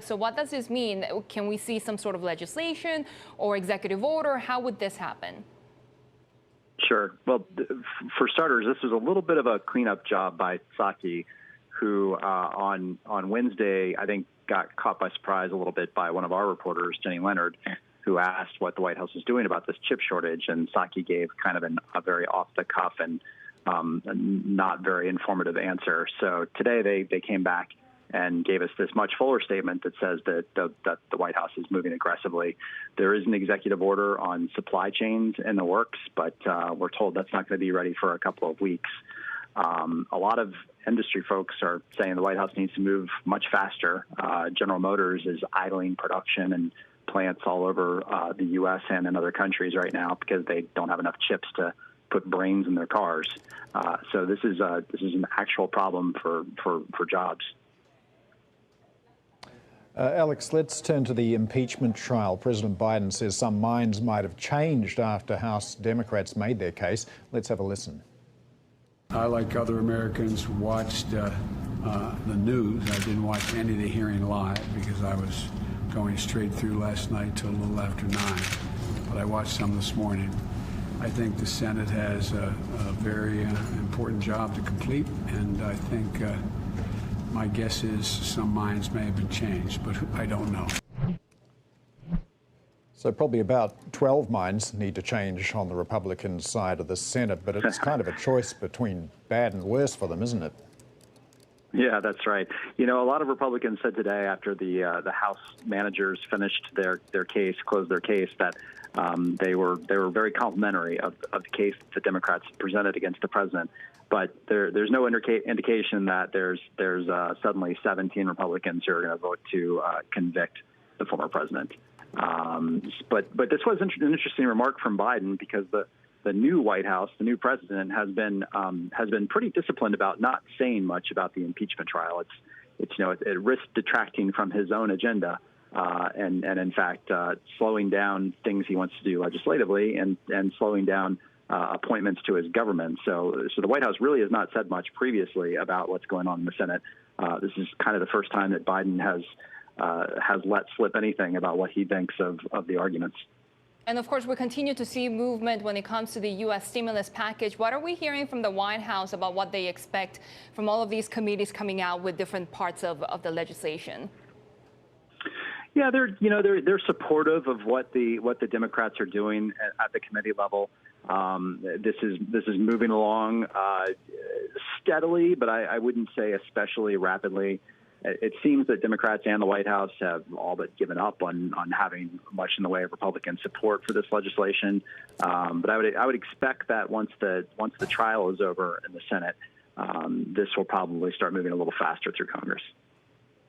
So what does this mean? Can we see some sort of legislation or executive order? How would this happen? Sure. Well, for starters, this was a little bit of a cleanup job by Psaki, who on Wednesday, I think, got caught by surprise a little bit by one of our reporters, Jenny Leonard, who asked what the White House is doing about this chip shortage. And Psaki gave kind of a very off-the-cuff and not very informative answer. So today they came back and gave us this much fuller statement that says that the White House is moving aggressively. There is an executive order on supply chains in the works, but we're told that's not going to be ready for a couple of weeks. A lot of industry folks are saying the White House needs to move much faster. General Motors is idling production and plants all over the U.S. and in other countries right now because they don't have enough chips to put brains in their cars. So this is an actual problem for jobs. Alex, let's turn to the impeachment trial. President Biden says some minds might have changed after House Democrats made their case. Let's have a listen. I, like other Americans, watched the news. I didn't watch any of the hearing live because I was going straight through last night till a little after 9. But I watched some this morning. I think the Senate has a very important job to complete, and I think my guess is some minds may have been changed, but I don't know. So probably about 12 minds need to change on the Republican side of the Senate, but it's kind of a choice between bad and worse for them, isn't it? Yeah, that's right. You know, a lot of Republicans said today after the House managers finished their case, closed their case, that they were very complimentary of the case the Democrats presented against the president. But there's no indication that there's suddenly 17 Republicans who are going to vote to convict the former president. But this was an interesting remark from Biden because the new White House, the new president, has been pretty disciplined about not saying much about the impeachment trial. It risks detracting from his own agenda, and in fact slowing down things he wants to do legislatively and slowing down appointments to his government. So the White House really has not said much previously about what's going on in the Senate. This is kind of the first time that Biden has let slip anything about what he thinks of the arguments. And of course, we continue to see movement when it comes to the U.S. stimulus package. What are we hearing from the White House about what they expect from all of these committees coming out with different parts of the legislation? Yeah, they're supportive of what the Democrats are doing at the committee level. This is moving along steadily, but I wouldn't say especially rapidly. It seems that Democrats and the White House have all but given up on having much in the way of Republican support for this legislation. But I would expect that once the trial is over in the Senate, this will probably start moving a little faster through Congress.